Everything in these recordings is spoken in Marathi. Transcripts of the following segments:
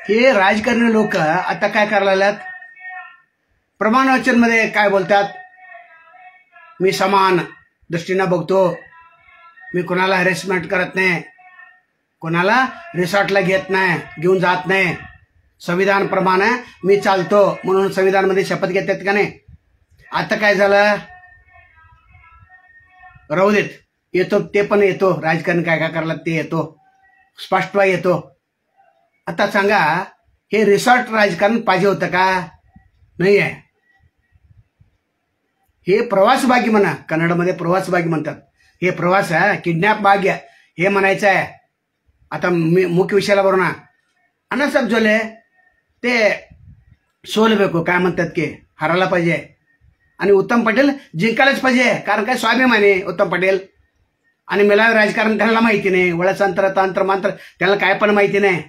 हे राजकारणी लोक आता काय करायला लागल्यात, प्रमाण वचन मध्ये काय बोलतात, मी समान दृष्टीने बघतो, मी कोणाला हॅरेसमेंट करत नाही, कोणाला रिसॉर्टला घेऊन जात नाही, संविधान प्रमाणे मी चालतो म्हणून संविधानमध्ये शपथ घेतात का नाही. आता काय झालं, राहू देत, येतो ते पण येतो, राजकारण काय काय करायला ते येतो, स्पष्टवा येतो. आता सांगा, हे रिसॉर्ट राजकारण पाहिजे होतं का? नाही आहे. हे प्रवास भाग्य म्हणा, कन्नडमध्ये प्रवास भाग्य म्हणतात. हे प्रवास आहे, किडनॅप भाग्य हे म्हणायचं आहे. आता मी मुख्य विषयाला बरोबर ना, अण्णासाहेब जोले ते सोलಬೇಕು काय म्हणतात की हरायला पाहिजे, आणि उत्तम पटेल जिंकायलाच पाहिजे. कारण काय स्वाभिमानी उत्तम पटेल, आणि मला राजकारण त्यांना माहिती नाही, वळसंत्र तंत्र मंत्र त्यांना काय पण माहिती नाही.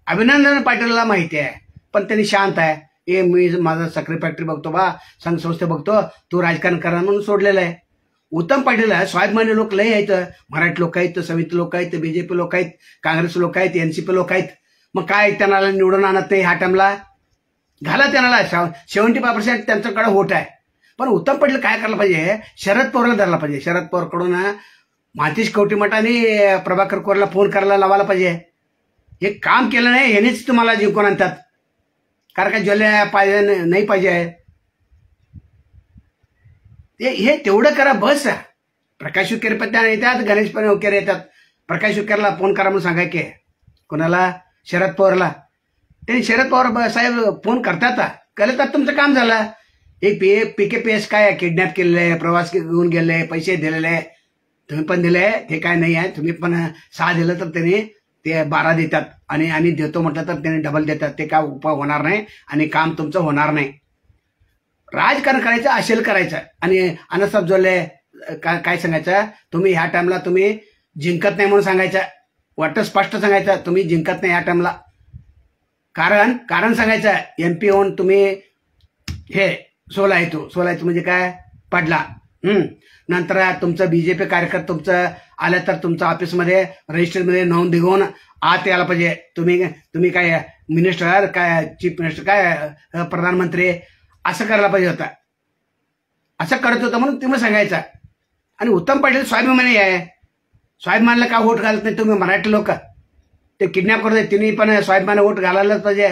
अभिनंदन पाटीलला माहिती आहे, पण त्यांनी शांत आहे. हे मी माझा साखरी फॅक्टरी बघतो बा, संघ संस्थे बघतो, तू राजकारण करा म्हणून सोडलेलं आहे. उत्तम पाटील स्वाभिमानी लोक लय आहेत, मराठी लोक आहेत, समिती लोक आहेत, बीजेपी लोक आहेत, काँग्रेस लोक आहेत, एनसीपी लोक आहेत. मग काय त्यांना निवडून आणत नाही ह्या टाइमला, घाला त्यांना 75% त्यांच्याकडे वोट आहे. पण उत्तम पटेल काय करायला पाहिजे, शरद पवारला धरला पाहिजे. शरद पवारकडून मातीश कवटीमठाने प्रभाकर कोरला फोन करायला लावायला पाहिजे. हे काम केलं नाही, ह्यानेच तुम्हाला जिंकून आणतात. कारण काय ज्वल्या पाहिजे नाही पाहिजे, हे तेवढं करा बस. प्रकाश विखेर पण त्या येतात, गणेश पण वगैरे येतात. प्रकाश विखेरला फोन करा म्हणून सांगा की, कोणाला, शरद पवारला. त्यांनी शरद पवार साहेब फोन करतात, केलं तर तुमचं काम झालं. एक PKPS काय किडनॅप केलेले, प्रवास घेऊन गेले, पैसे दिलेले, तुम्ही पण दिले, हे काय नाही आहे. तुम्ही पण 6 दिलं तर त्यांनी ते 12 देतात, आणि देतो म्हटलं तर त्यांनी डबल देतात. ते काय उपाय होणार नाही आणि काम तुमचं होणार नाही. राजकारण करायचं असेल करायचं. आणि अण्णासाहेब जोले काय सांगायचं, तुम्ही ह्या टाइमला तुम्ही जिंकत नाही म्हणून सांगायचं, वाटतं स्पष्ट सांगायचं, तुम्ही जिंकत नाही ह्या टाइमला. कारण सांगायचं, MP होऊन तुम्ही हे सोलायतो म्हणजे काय पडला. नंतर तुमचं बीजेपी कार्यकर्ता तुमचं आलं तर तुमचं ऑफिसमध्ये रजिस्टरमध्ये नोंद घेऊन आत यायला पाहिजे. तुम्ही काय मिनिस्टर, काय चीफ मिनिस्टर, काय प्रधानमंत्री असं करायला पाहिजे होता. असं करत होतं म्हणून तुम्ही सांगायचं. आणि उत्तम पाटील स्वाभिमानी आहे, स्वाभिमानला का वोट घालत नाही तुम्ही मराठी लोक? ते किडनॅप करतात, तिने पण स्वाभिमानी वोट घालायलाच पाहिजे.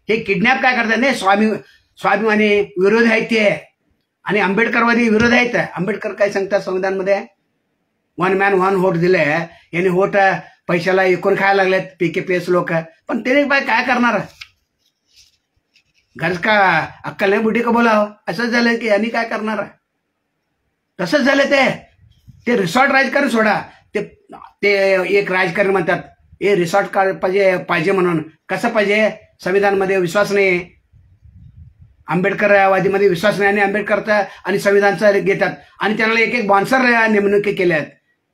हे किडनॅप काय करतात नाही, स्वाभिमानी विरोध आहेत ते, आणि आंबेडकरवादी विरोध आहेत. आंबेडकर काय सांगतात संविधानमध्ये, 1 मॅन 1 वोट दिले, यांनी वोट पैशाला एकूण खायला लागलेत PKPS लोक. पण त्याने काय करणार, घरच का अक्कल नाही बुढी का बोलावं, असंच झालं की यांनी काय करणार. तसंच झालं ते रिसॉर्ट राजकारण सोडा. ते एक राजकारण म्हणतात, हे रिसॉर्ट पाहिजे म्हणून. कसं पाहिजे, संविधानमध्ये विश्वास नाही, आंबेडकरवादीमध्ये विश्वास नाही, आणि आंबेडकरचा आणि संविधानचा घेतात, आणि त्यांना एक बॉन्सर नेमणुकी केल्यात.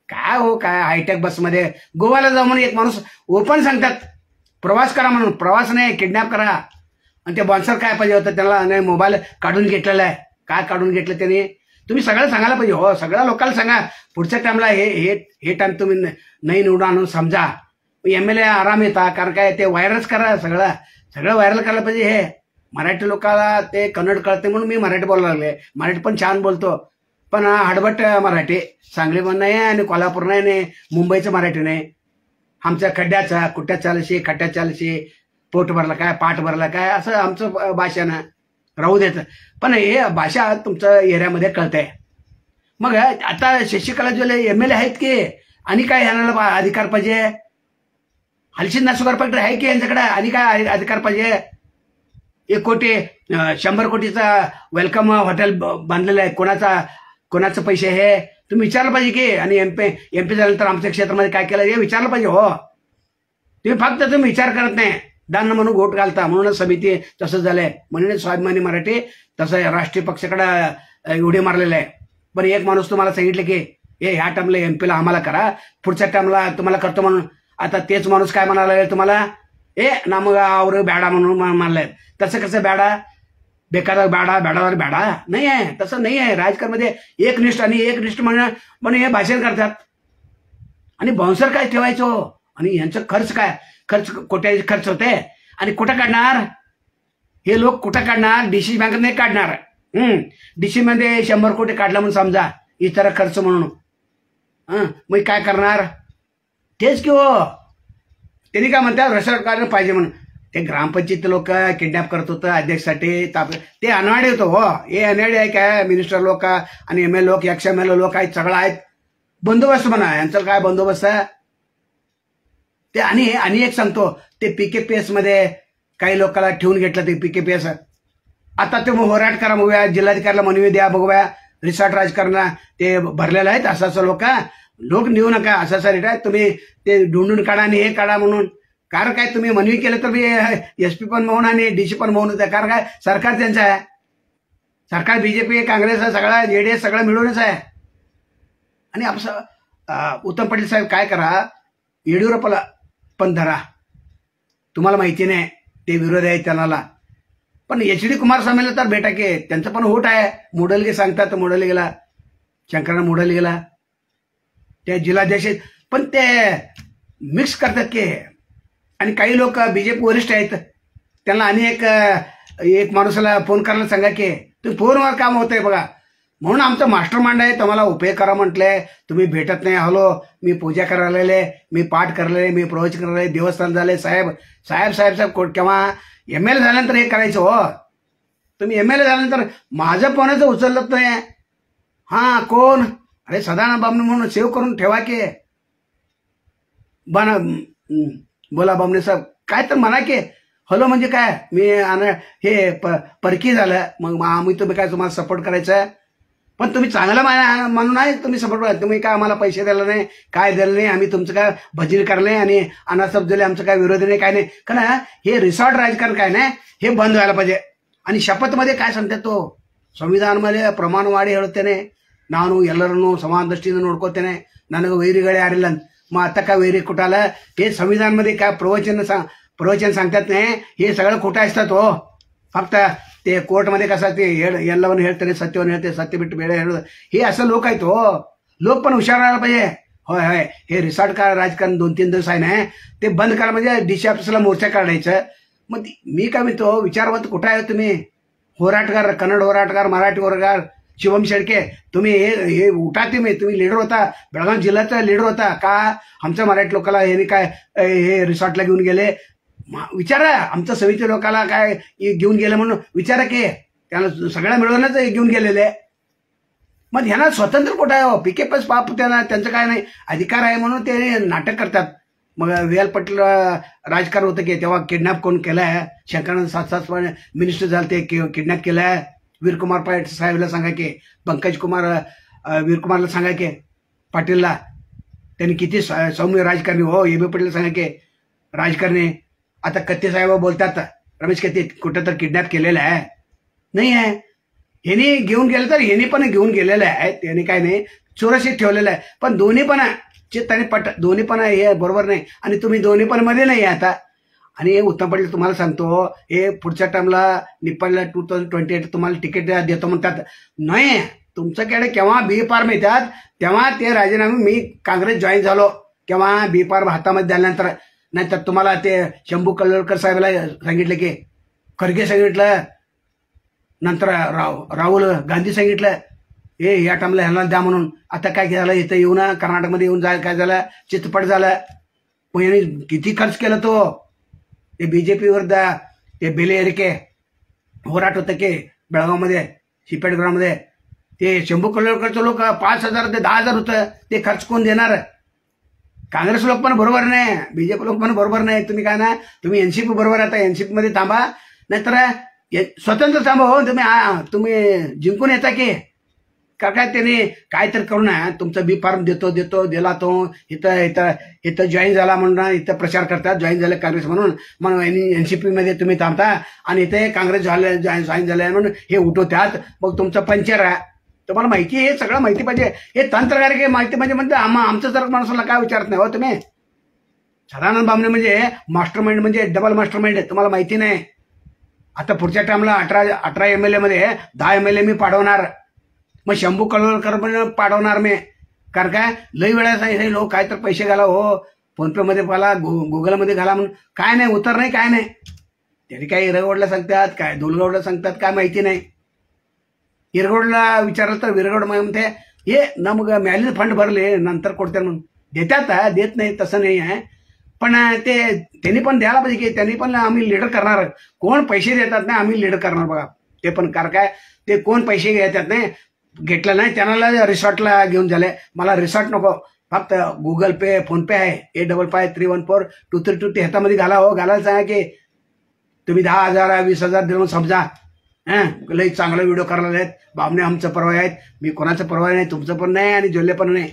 काय हो, काय हायटेक बसमध्ये गोवाला जाऊ म्हणून एक माणूस ओपन सांगतात, प्रवास करा म्हणून. प्रवास नाही, किडनॅप करा. आणि ते बॉन्सर काय पाहिजे होतं त्याला, नाही मोबाईल काढून घेतलेला आहे. काय काढून घेतलं त्याने, तुम्ही सगळं सांगायला पाहिजे. हो, सगळ्या लोकांना सांगा, पुढच्या टाइमला हे टाइम तुम्ही नाही निवडून आणून समजा. MLA आराम येतात. कारण काय, ते व्हायरलच करा, सगळं व्हायरल करायला पाहिजे. हे मराठी लोकांना ते कन्नड कळते म्हणून मी मराठी बोलायला लागले. मराठी पण छान बोलतो, पण हडबट मराठी. सांगली पण नाही, आणि कोल्हापूर नाही, मुंबईचं मराठी नाही. आमच्या खड्ड्याचा कुट्ट्यात चालशी, खड्ड्यात चालशी, पोट भरला काय, पाठ भरला काय, असं आमचं भाषानं राहू देतं. पण हे भाषा तुमच्या एरियामध्ये कळतंय. मग आता शशिकला जोले MLA आहेत की, आणि काय ह्याला अधिकार पाहिजे. हलसिंद शुगर फॅक्टरी आहे की यांच्याकडे, आणि काय अधिकार पाहिजे. 1 कोटी 100 कोटीचा वेलकम हॉटेल बांधलेलं आहे, कोणाचं पैसे हे तुम्ही विचारलं पाहिजे की. आणि MP झाल्यानंतर आमच्या क्षेत्रामध्ये काय केलं हे विचारलं पाहिजे. हो, तुम्ही फक्त तुम्ही विचार करत नाही, दान म्हणून वोट घालता. म्हणूनच समिती तसं झालंय. म्हणून स्वाभिमानी मराठी तसं राष्ट्रीय पक्षाकडे उडी मारलेलं आहे. पण एक माणूस तुम्हाला सांगितलं की ह्या टाइमला MP ला आम्हाला करा, पुढच्या टाइमला तुम्हाला करतो म्हणून. आता तेच माणूस काय म्हणाला तुम्हाला, ना मग आवर बॅडा म्हणून मानलाय. तसं कसं बॅडा, बेकार बॅडावर बॅडा नाही आहे, तसं नाही आहे. राजकारणामध्ये एकनिष्ठ आणि एकनिष्ठ म्हणून हे भाषण करतात. आणि बाउन्सर काय ठेवायचो, आणि यांचं खर्च काय. खर्च कोट्यावधी खर्च होते आणि कुठं काढणार हे लोक? कुठं काढणार? डीसी बँकेत नाही काढणार. डीसी मध्ये 100 कोटी काढला म्हणून समजा इतर खर्च म्हणून. मग काय करणार? तेच की हो, त्यांनी काय म्हणतात रिसॉर्ट काढलं पाहिजे म्हणून. ते ग्रामपंचायत लोक किडनॅप करत होतं अध्यक्षासाठी ते अनवाडी होतं. हो, हे अनवाडी आहे काय? मिनिस्टर लोक आणि MLA लोक, XMLA लोक आहेत, सगळं आहेत. बंदोबस्त म्हणा, यांचं काय बंदोबस्त आहे ते. आणि एक सांगतो, ते PKPS मध्ये काही लोकांना ठेवून घेतलं. ते PKPS आता ते होराट करा, बघूया जिल्हाधिकाऱ्याला मनवी द्या, बघूया रिसॉर्ट राजकारण ते भरलेलं आहेत. असं लोक नेऊ नका, असा रेट आहे. तुम्ही ते ढूंढून काढा आणि हे काढा म्हणून. कारण काय तुम्ही मनवी केलं तर मी SP पण म्हणून आणि DC पण म्हणून. कारण काय सरकार त्यांचं आहे, सरकार BJP काँग्रेस सगळा JDS सगळं मिळूनच आहे. आणि आपलं उत्तम पाटील साहेब काय करा, येडियुरप्पाला पण धरा. तुम्हाला माहिती नाही ते विरोध आहे त्यांना, पण HD कुमारस्वामीला तर भेटा की त्यांचं पण होट आहे. मोडलगे सांगतात मोडलगेला, शंकरराव मोडलगेला ते जिल्हाध्यक्ष, पण ते मिक्स करतात की. आणि काही लोक BJP वरिष्ठ आहेत, त्यांना आणि एक माणसाला फोन करायला सांगा की तुम्ही फोनवर काम होतंय बघा. म्हणून आमचं मास्टर माइंड आहे, तुम्हाला उपयोग करा म्हटलंय. तुम्ही भेटत नाही. हॅलो, मी पूजा करायला, मी पाठ करायला, मी प्रवचन करायला, देवस्थान झाले. साहेब केव्हा MLA झाल्यानंतर हे करायचं हो. तुम्ही MLA झाल्यानंतर माझं फोनच उचलत नाही. हां कोण? अरे सदानंद बामणे म्हणून सेव्ह करून ठेवा की. बोला बामणे साहेब, काय तर म्हणा की हॅलो म्हणजे काय मी हे परकी झालं मग आम्ही तुम्ही काय तुम्हाला सपोर्ट करायचं. पण तुम्ही चांगलं म्हणून आहे तुम्ही सपोर्ट करा. तुम्ही काय आम्हाला पैसे द्यायला नाही, काय द्यायला नाही. आम्ही तुमचं काय भजन करले आणि अनासब दिले, आमचं काय विरोध नाही, काय नाही. कारण हे रिसॉर्ट राजकारण काय नाही, हे बंद व्हायला पाहिजे. आणि शपथमध्ये काय सांगतात तो ಸಂವಿಧಾನದಲ್ಲಿ ಪ್ರಮಾಣವಾಡಿ ಹೇಳುತ್ತೇನೆ, ನಾನು ಎಲ್ಲರನ್ನೂ ಸಮಾನ ದೃಷ್ಟಿಯಿಂದ ನೋಡ್ಕೋತೇನೆ, ನನಗೆ ವೈರಿಗಳೇ ಯಾರಿಲ್ಲ ಅಂತ. मग आता काय वैरी कुठाला? हे संविधानमध्ये काय प्रवचन सांगतात नाही, हे सगळं खोटं असतात हो. फक्त ते कोर्टमध्ये कसं ते ಎಲ್ಲವನ್ನು ಹೇಳ್ತಾರೆ, सत्यವನ್ನು ಹೇಳ್ತಾರೆ, सत्य बिट्टू बेळे ಹೇಳೋದು, हे असं लोक आहेत हो. लोक पण हुशार राहायला पाहिजे. होय होय, हे रिसॉर्ट का राजकारण 2-3 दिवस आहे ना, ते बंद करा. म्हणजे DC ऑफिसला मोर्चा काढायचं. मग मी काय म्हणतो, विचारवंत कुठं आहे तुम्ही? होराटगार, कन्नड होराटगार, मराठी होराटगार, शिवम शेळके, तुम्ही हे उठा. तुम्ही लीडर होता, बेळगाव जिल्ह्याचा लीडर होता का? आमच्या मराठी लोकांना हे काय हे रिसॉर्टला घेऊन गेले विचारा. आमच्या समिती लोकांना काय घेऊन गेले म्हणून विचारा की. त्यांना सगळ्या मिळवूनच घेऊन गेलेले. मग ह्यांना स्वतंत्र कुठं आहे हो? PKPS पाप त्यांचं काय नाही, अधिकार आहे म्हणून ते नाटक करतात. मग VL पाटील राजकारण होतं की तेव्हा किडनॅप कोण केलाय? शंकरानंद 7 मिनिस्टर झाले, ते किडनॅप केलाय. वीरकुमार पाटील साहेबला सांगा की, पंकज कुमार वीरकुमारला सांगा की, पाटीलला त्यांनी किती सौम्य राजकारणी हो. AB पाटीलला सांगा की राजकारणी. आता कत्ते साहेब बोलतात, रमेश कत्ते कुठं तर किडनॅप केलेलं आहे नाही आहे. ह्यांनी घेऊन गेलं तर ह्यांनी पण घेऊन गेलेलं आहे. त्यांनी काय नाही सुरक्षित ठेवलेलं आहे. पण दोन्ही पण चित्त आणि पट दोन्ही पण हे बरोबर नाही. आणि तुम्ही दोन्ही पण मध्ये नाही आता. आणि उत्तम पाटील तुम्हाला सांगतो, हे पुढच्या टर्मला निपाळला 2028 तुम्हाला तिकीट देतो म्हणतात. नाही, तुमच्याकडे केव्हा B फार्म येतात तेव्हा ते राजीनामे. मी काँग्रेस जॉईन झालो केव्हा B फार्म हातामध्ये द्याल्यानंतर. नाहीतर तुम्हाला ते शंभू कल्लोळकर साहेबाला सांगितलं की, खरगे सांगितलं, नंतर राहुल गांधी सांगितलं हे या टाइमला ह्याला द्या म्हणून. आता काय झालं, इथं येऊन कर्नाटकमध्ये येऊन काय झालं, चित्रपट झालं. पण यांनी किती खर्च केला तो. ते BJP विरुद्ध ते बेले एरिके होराट होतं की बेळगावमध्ये, शिपेटग्राममध्ये. ते शंभू कल्लोळकरचं लोक 5,000 ते 10,000 होतं. ते खर्च कोण देणार? काँग्रेस लोक पण बरोबर नाही, BJP लोक पण बरोबर नाही. तुम्ही काय ना, तुम्ही NCP बरोबर आता NCP मध्ये थांबा, नाहीतर स्वतंत्र थांबा हो. तुम्ही जिंकून येता की काय त्यांनी काय तर करू नये. तुमचं B फार्म दिला तो इथं जॉईन झाला म्हणून इथं प्रचार करतात, जॉईन झाले काँग्रेस म्हणून. मग NCP मध्ये तुम्ही थांबता आणि इथे काँग्रेस जॉईन झाले म्हणून हे उठवतात. मग तुमचं पंचर आहे. तुम्हाला माहिती, हे सगळं माहिती पाहिजे. हे तंत्रगार काही माहिती म्हणजे म्हणते आमचं जर माणसाला काय विचारत नाही हो तुम्ही. सदानंद बामणे म्हणजे मास्टर माइंड, म्हणजे डबल मास्टर माइंड आहे. तुम्हाला माहिती नाही. आता पुढच्या टाइमला 18 MLA मध्ये 10 MLA मी पाडवणार. मग शंभू कल्लोळकर पण पाडवणार मी. कारण काय लई वेळा सांगितलं लोक काय तर पैसे घाला हो, फोनपेमध्ये पाला गुगलमध्ये घाला म्हणून काय नाही, उत्तर नाही, काय नाही. त्यांनी काय इरगोडला सांगतात, काय दोलगौडला सांगतात, काय माहिती नाही. इरगोडला विचारलं तर विरगोड म्हणते हे ना मग मॅलिन फंड भरले नंतर कोणत्या म्हणून देतात, देत नाही तसं नाही आहे. पण ते त्यांनी पण द्यायला पाहिजे की त्यांनी पण आम्ही लीडर करणार. कोण पैसे देतात नाही आम्ही लीडर करणार बघा. ते पण कार काय ते कोण पैसे घेतात नाही, घेतलं नाही त्यांना रिसॉर्टला घेऊन झाले. मला रिसॉर्ट नको, फक्त गुगल पे फोनपे आहे 8553142322 ते ह्याच्यामध्ये घाला हो. घालायला सांगा की तुम्ही 10,000 20,000 देऊन समजा लई चांगला व्हिडिओ करायला आहेत. बाबने आमचं परवा आहेत, मी कोणाचं परवा नाही, तुमचं पण नाही आणि जोल्ले पण नाही.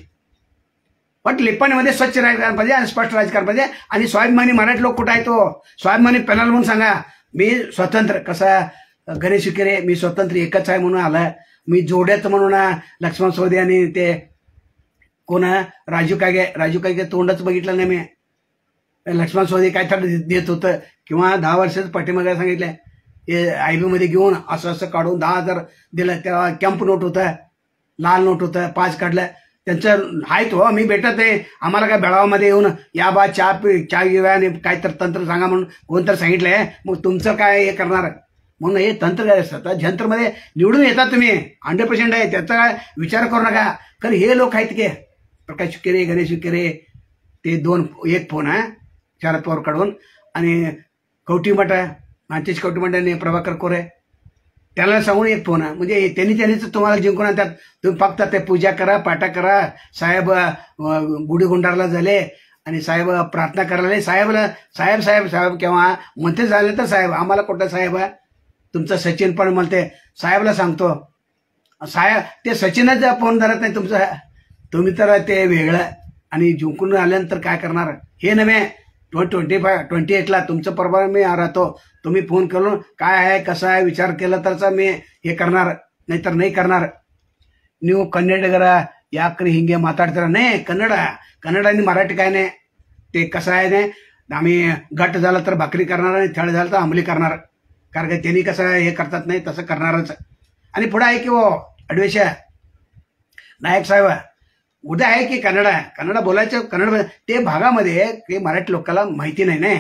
पण लिप्पाणीमध्ये स्वच्छ राजकारण पाहिजे आणि स्पष्ट राजकारण पाहिजे. आणि स्वाभिमानी मराठी लोक कुठं आहे तो स्वाभिमानी पॅनल म्हणून सांगा. मी स्वतंत्र कसा गणेश विखेरे मी स्वतंत्र एकच आहे म्हणून आलं. मी जोड्यात म्हणून लक्ष्मण सोदे आणि ते कोण राजू कागे तोंडच बघितलं नाही मी. लक्ष्मण सोदे काय तर देत होतं किंवा 10 वर्षाचं पाठीमागे सांगितलं हे IB मध्ये घेऊन असं असं काढून 10,000 दिलं. तेव्हा कॅम्प नोट होतं, लाल नोट होतं, 5 काढलं. त्यांचं आहेत हो, मी भेटत आहे. आम्हाला काय बेळगावमध्ये येऊन या बा चहा घेऊया आणि काय तर तंत्र सांगा म्हणून कोणतर सांगितलंय. मग तुमचं काय हे करणार म्हणून हे तंत्र काय असतं. जंत्रमध्ये निवडून येतात तुम्ही 100% आहे, त्याचा काय विचार करू नका. कारण हे लोक आहेत की प्रकाश विखेरे गणेश विखेरे ते एक फोन आहे शरद पवार कडून आणि कवटीमठ मांचेश कवटीमठ आणि प्रभाकर कोरे त्याला सांगून एक फोन आहे. म्हणजे त्यांनीच तुम्हाला जिंकून आणतात. तुम्ही फक्त ते पूजा करा, पाठा करा. साहेब गुढी गुंडारला झाले आणि साहेब प्रार्थना करायला साहेब केव्हा म्हणते झाले तर साहेब आम्हाला कुठं साहेब आहे. तुमचं सचिन पण म्हणते साहेबला सांगतो साहेब ते सचिनच फोन धरत नाही तुमचं. तुम्ही तर ते वेगळं आणि जिंकून आल्यानंतर काय करणार हे नव्हे. 28ला तुमचं परवा मी राहतो. तुम्ही फोन करून काय आहे कसं आहे विचार केला तरच मी हे करणार, नाहीतर नाही करणार. ನೀವು ಕನ್ನಡಿಗರ ಯಾಕ್ರಿ ಹಿಂಗೆ ಮಾತಾಡ್ತೀರ नाही. कन्नड आणि मराठी काय नाही. ते कसं आहे नाही आम्ही घट झालं तर भाकरी करणार आणि थळ झालं तर अंमली करणार. कारण का त्यांनी कसं हे करतात नाही तसं करणारच. आणि पुढे आहे की वो अडवेश नायक साहेब उद्या आहे की कन्नड बोलायचं. कन्नड ते भागामध्ये ते मराठी लोकांना माहिती नाही ना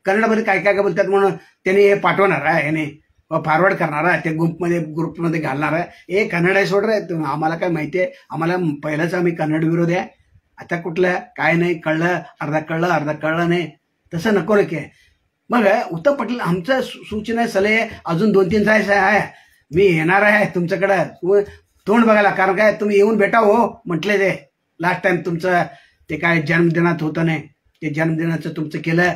कन्नडमध्ये काय काय बोलतात म्हणून त्यांनी हे पाठवणार आहे याने फॉरवर्ड करणार आहे ते ग्रुपमध्ये घालणार आहे. हे कन्नड आहे सोड रे आम्हाला काय माहिती आहे. आम्हाला पहिलाच आम्ही कन्नड विरोध आहे. आता कुठलं काय नाही कळलं अर्धा कळलं नाही तसं नको रे की. मग उत्तम पाटील आमचं सूचना सलहे अजून 2-3 जायचं आहे. मी येणार आहे तुमच्याकडं तोंड बघायला. कारण काय तुम्ही येऊन भेटा हो म्हटले ते लास्ट टाइम तुमचं ते काय जन्मदिनात होतं नाही ते जन्मदिनाचं तुमचं केलं.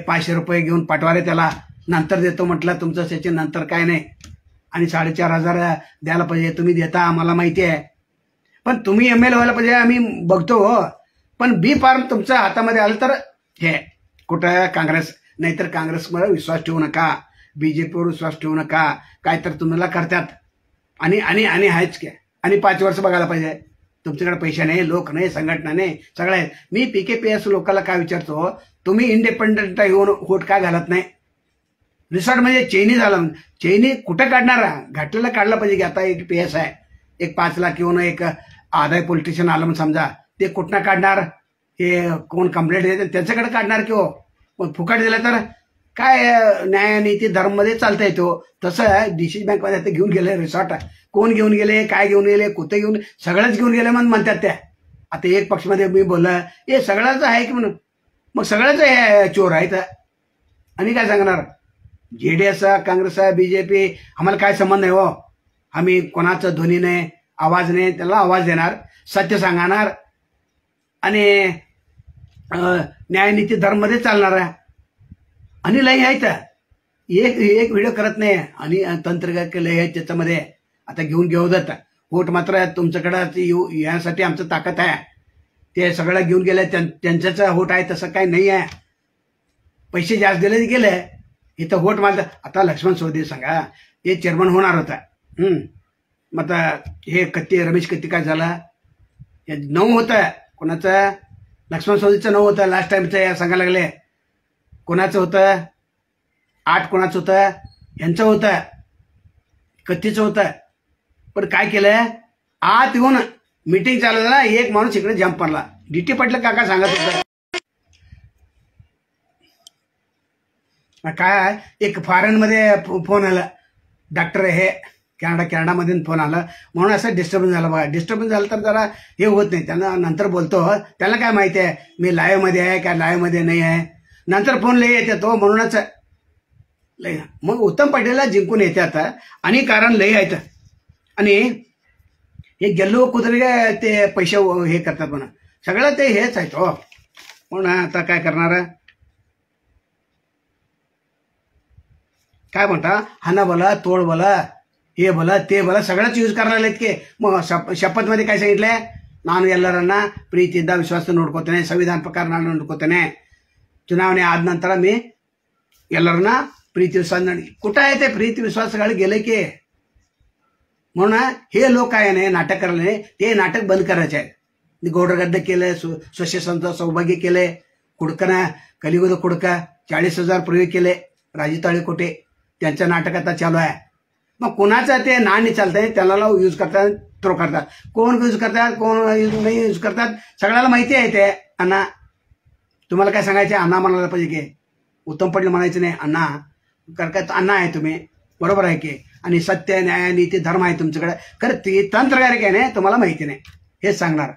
500 रुपये घेऊन पाठवा रे त्याला नंतर देतो म्हटलं तुमचं सचिन नंतर काय नाही. आणि 4,500 द्यायला पाहिजे. तुम्ही देता आम्हाला माहिती आहे. पण तुम्ही ML व्हायला पाहिजे आम्ही बघतो हो. पण बी फार्म तुमच्या हातामध्ये आलं तर हे कुठं काँग्रेस नाहीतर काँग्रेसवर विश्वास ठेवू नका. BJPवर विश्वास ठेवू नका. काय तर तुम्हाला करतात. आणि आणि आणि आहेच की. आणि 5 वर्ष बघायला पाहिजे. तुमच्याकडे पैसे नाही लोक नाही संघटना नाही सगळं आहे. मी PKPS लोकांना काय विचारतो तुम्ही इंडिपेंडंट येऊन वोट काय घालत नाही. रिसॉर्ट म्हणजे चैनी झाला. चैनी कुठं काढणार घाटलेला काढला पाहिजे की आता एक PS आहे एक 5 लाख येऊन एक आदाय पॉलिटिशियन आलं म्हणून समजा ते कुठनं काढणार. हे कोण कंप्लेंट देते त्यांच्याकडे काढणार की हो. मग फुकट दिलं तर काय न्याय नीती धर्ममध्ये चालता येतो. तसं DCC बँकमध्ये आता घेऊन गेले रिसॉर्ट कोण घेऊन गेले काय घेऊन गेले कुठे घेऊन सगळंच घेऊन गेले म्हणतात त्या. आता एक पक्षमध्ये मी बोललं हे सगळ्याच आहे की म्हणून मग सगळ्याच हे चोर आहेत. आणि काय सांगणार JDS काँग्रेस BJP आम्हाला काय संबंध आहे हो. आम्ही कोणाचं ध्वनी नाही आवाज नाही त्याला आवाज देणार सत्य सांगणार आणि न्यायनीती धर्ममध्ये चालणार आहे. आणि लय आहेत एक व्हिडिओ करत नाही आणि तंत्र लय आहे त्याच्यामध्ये. आता घेऊ जात वोट मात्र तुमच्याकडं यासाठी आमचं ताकद आहे. ते सगळं घेऊन गेले त्यांच्याच वोट आहे तसं काही नाही आहे. पैसे जास्त दिले गेले इथं वोट मारलं. आता लक्ष्मण सोदे सांगा हे चेअरमन होणार होता. मग आता हे रमेश कत्ती काय झाला हे 9 होतं कोणाचं लक्ष्मण सोदेचं 9 होतं लास्ट टाइमचं सांगायला लागले. कोणाचं होतं 8 कोणाचं होतं यांचं होतं कत्तीचं होतं. पण काय केलं आत येऊन मीटिंग चालू झाला एक माणूस इकडे जंप मारला. DT पाटील काका सांगत होता काय एक फॉरेनमध्ये फोन आला, डॉक्टर हे कॅनडामध्ये फोन आला म्हणून असं डिस्टर्बन्स झालं बघा. डिस्टर्बन्स झालं तर जरा हे होत नाही. त्यांना नंतर बोलतो, त्याला काय माहिती आहे मी लाईव्हमध्ये आहे का लाईव्हमध्ये नाही आहे. नंतर फोन लई येते तो म्हणूनच लई. मग उत्तम पाटीलला जिंकून येते आता आणि कारण लई आहेत. आणि हे गेल्लो कुत्रे ते पैसे हे करतात म्हणा, सगळं ते हेच आहेत हो. म्हणून आता काय करणार, काय म्हणता, हाना बोला तोड बोला हे बोला ते बोला सगळंच यूज करायला लागलेत की. मग शपथमध्ये काय सांगितलंय, ನಾನು ಎಲ್ಲರನ್ನ ಪ್ರೀತಿಯಿಂದ ವಿಶ್ವಾಸ ನೋಡ್ಕೋತೇನೆ, ಸಂವಿಧಾನ ಪ್ರಕಾರ ನಾನು ನೋಡ್ಕೋತೇನೆ, ಚುನಾವಣೆ ಆದ ನಂತರ मी ಎಲ್ಲರನ್ನ प्रीती विश्वास कुठं आहे ते प्रीती विश्वासಗಳು गेले की. म्हणून हे लोक काय नाही नाटक करायला, ते नाटक बंद करायचे आहे. गौडरगड्ड केलं, स्वच्छसंत सौभाग्य केले, कुडकना कलियुग कुडका 40,000 प्रयोग केले, राजी ताळीकोटे त्यांचं नाटक आता चालू आहे. मग कोणाचं ते नाणी चालतंय त्याला यूज करतात, थ्रो करतात. कोण यूज करतात कोण नाही यूज करतात सगळ्याला माहिती आहे ते. अण्णा तुम्हाला काय सांगायचे, अण्णा म्हणायला पाहिजे की, उत्तम पाटील म्हणायचं नाही अण्णा, काय अण्णा आहे तुम्ही, बरोबर आहे की. आणि सत्य न्याय नीती धर्म आहे तुमच्याकडे, खरं ते तंत्र काय नाही तुम्हाला माहिती नाही हेच सांगणार.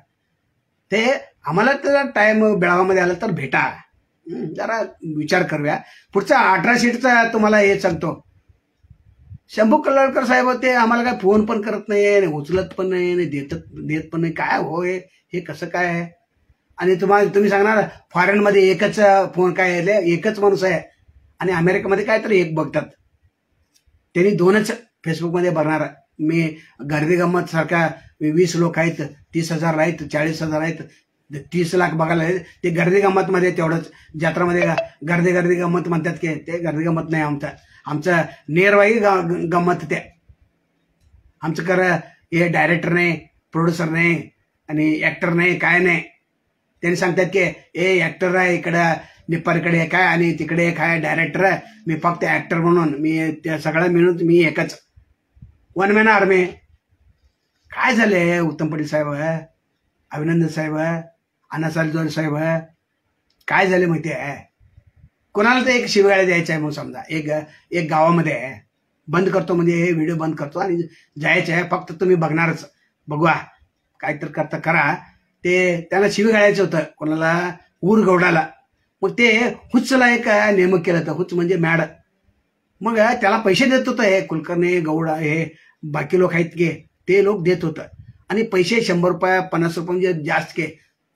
ते आम्हाला तर टाइम बेळगावमध्ये आला तर भेटा, जरा विचार करूया. पुढचा 18 सीटचा तुम्हाला हे सांगतो. शंभू कल्लाळकर साहेब ते आम्हाला काय फोन पण करत नाही, उचलत पण नाही, देत पण नाही. काय हो हे कसं काय आहे. आणि तुम्ही सांगणार फॉरेनमध्ये एकच फोन काय आहे, एकच माणूस आहे. आणि अमेरिकेमध्ये काय तर एक बघतात, त्यांनी 2च फेसबुकमध्ये भरणार. मी गर्दी गंमत सारखा 20 लोक आहेत, 30,000 आहेत, 40,000 आहेत, 30 लाख बघायला आहेत. ते गर्दी गंमतमध्ये तेवढंच, जत्रामध्ये गर्दी गंमत म्हणतात की, ते गर्दी गंमत नाही आमचं नेरवाई गंमत. ते आमचं खरं हे डायरेक्टर नाही, प्रोड्युसर नाही आणि ॲक्टर नाही, काय नाही. त्यांनी सांगतात की ए ॲक्टर आहे इकडं निप्पारकडे काय आणि तिकडे काय डायरेक्टर आहे, मी फक्त ॲक्टर म्हणून मी त्या सगळ्या मिळून मी एकच वन मॅन आर्मी. काय झाले उत्तम पाटील साहेब, अभिनंदन साहेब, अण्णासाहेब जोरे साहेब, काय झाले माहिती आहे. कोणाला तर एक शिवगाळ्या द्यायचं आहे. मग समजा एक गावामध्ये आहे, बंद करतो म्हणजे हे व्हिडिओ बंद करतो आणि जायचं आहे, फक्त तुम्ही बघणारच, बघवा काय तर करता करा. ते त्याला शिवगाळ्याचं होतं कोणाला, ऊर गौडाला. मग ते हुच्चला एक नेमक केलं होतं, हुच्च म्हणजे मॅड. मग त्याला पैसे देत होतं हे कुलकर्णी गौडा, हे बाकी लोक आहेत की ते लोक देत होतं. आणि पैसे 100 रुपये 50 रुपये म्हणजे जास्त के,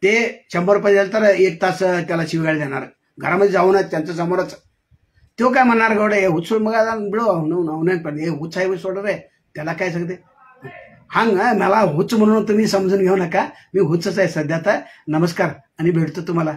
ते 100 रुपये द्याल तर 1 तास त्याला शिवगाळ्या देणार घरामध्ये जाऊनच त्यांच्या समोरच. तो काय म्हणणार गौडा हे हुच्च मग बिडो नाही पण हे हुच्च आहे सोड रे, त्याला काय सांगते हांग मला हुच्च म्हणून तुम्ही समजून घेऊ नका, मी हुच्चच आहे सध्या. तर नमस्कार आणि भेटतो तुम्हाला.